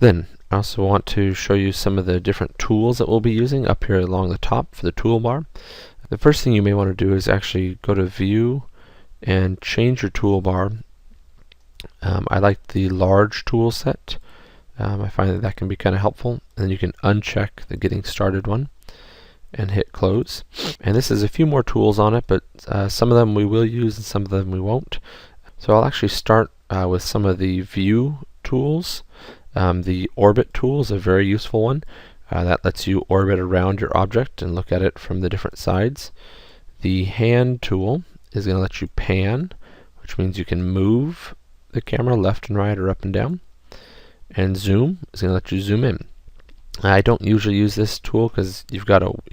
Then I also want to show you some of the different tools that we'll be using up here along the top for the toolbar. The first thing you may want to do is actually go to View and change your toolbar. I like the large tool set. I find that that can be kind of helpful. And then you can uncheck the Getting Started one and hit Close. And this has a few more tools on it, but some of them we will use and some of them we won't. So I'll actually start with some of the View tools. The Orbit tool is a very useful one. That lets you orbit around your object and look at it from the different sides. The Hand tool is going to let you pan, which means you can move the camera left and right or up and down. And Zoom is going to let you zoom in. I don't usually use this tool because you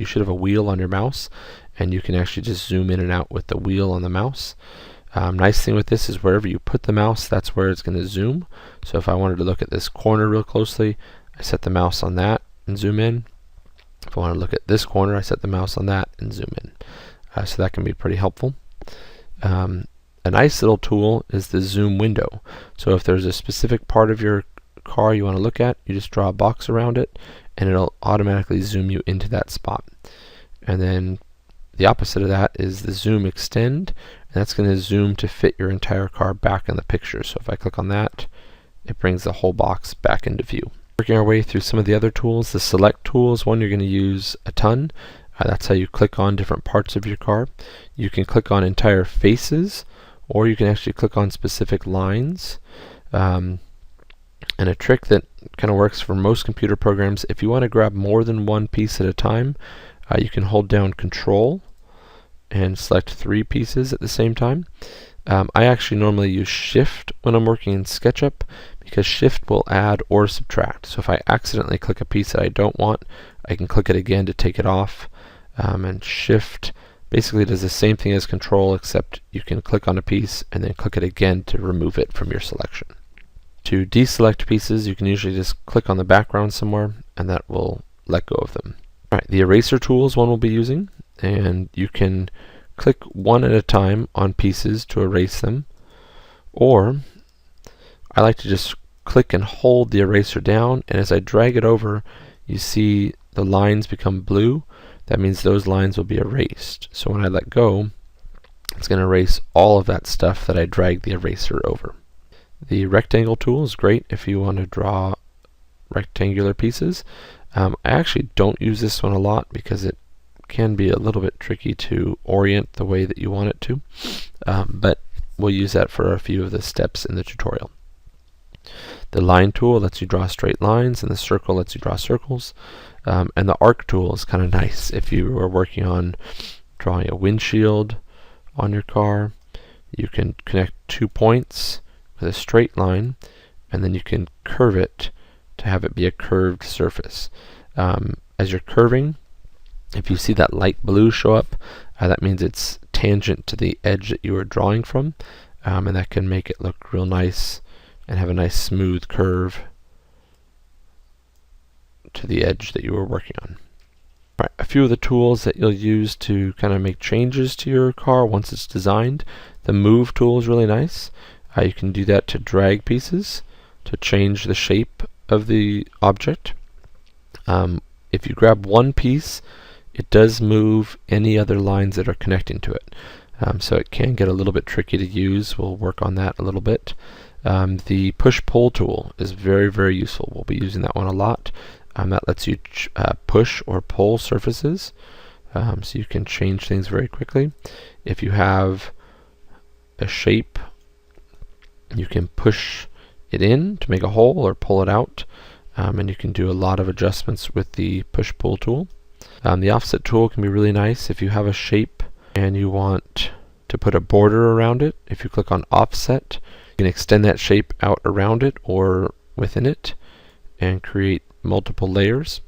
should have a wheel on your mouse, and you can actually just zoom in and out with the wheel on the mouse. Nice thing with this is wherever you put the mouse, that's where it's going to zoom. So if I wanted to look at this corner real closely, I set the mouse on that and zoom in. If I want to look at this corner, I set the mouse on that and zoom in. So that can be pretty helpful. A nice little tool is the zoom window. So if there's a specific part of your car you want to look at, you just draw a box around it and it'll automatically zoom you into that spot. And then the opposite of that is the zoom extend, and that's going to zoom to fit your entire car back in the picture. So if I click on that, it brings the whole box back into view. Working our way through some of the other tools, the select tool is one you're going to use a ton. That's how you click on different parts of your car. You can click on entire faces, or you can actually click on specific lines. And a trick that kind of works for most computer programs, if you want to grab more than one piece at a time, you can hold down Control and select 3 pieces at the same time. I actually normally use Shift when I'm working in SketchUp because Shift will add or subtract. So if I accidentally click a piece that I don't want, I can click it again to take it off. And Shift basically does the same thing as Control, except you can click on a piece and then click it again to remove it from your selection. To deselect pieces, you can usually just click on the background somewhere and that will let go of them. Alright, the eraser tool is one we'll be using, and you can click one at a time on pieces to erase them, or I like to just click and hold the eraser down, and as I drag it over, you see the lines become blue. That means those lines will be erased. So when I let go, it's going to erase all of that stuff that I dragged the eraser over. The rectangle tool is great if you want to draw rectangular pieces. I actually don't use this one a lot because it can be a little bit tricky to orient the way that you want it to, but we'll use that for a few of the steps in the tutorial. The line tool lets you draw straight lines, and the circle lets you draw circles. And the arc tool is kind of nice if you are working on drawing a windshield on your car. You can connect 2 points with a straight line, and then you can curve it to have it be a curved surface. As you're curving, if you see that light blue show up, that means it's tangent to the edge that you are drawing from, and that can make it look real nice and have a nice smooth curve to the edge that you were working on. Alright, a few of the tools that you'll use to kind of make changes to your car once it's designed. The Move tool is really nice. You can do that to drag pieces, to change the shape of the object. If you grab one piece, it does move any other lines that are connecting to it. So it can get a little bit tricky to use. We'll work on that a little bit. The Push-Pull tool is very, very useful. We'll be using that one a lot. That lets you push or pull surfaces, so you can change things very quickly. If you have a shape, you can push it in to make a hole or pull it out, and you can do a lot of adjustments with the Push-Pull tool. The Offset tool can be really nice if you have a shape and you want to put a border around it. If you click on Offset, you can extend that shape out around it or within it and create multiple layers.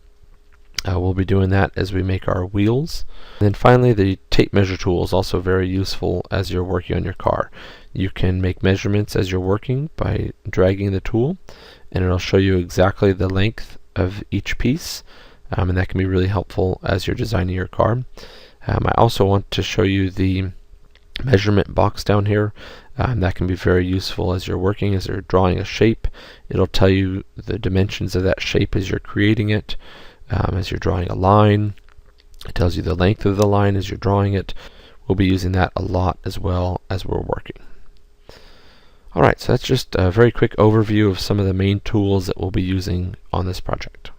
We'll be doing that as we make our wheels. And then finally, the tape measure tool is also very useful as you're working on your car. You can make measurements as you're working by dragging the tool, and it'll show you exactly the length of each piece, and that can be really helpful as you're designing your car. I also want to show you the measurement box down here. That can be very useful as you're working, as you're drawing a shape. It'll tell you the dimensions of that shape as you're creating it. As you're drawing a line, it tells you the length of the line as you're drawing it. We'll be using that a lot as well as we're working. Alright, so that's just a very quick overview of some of the main tools that we'll be using on this project.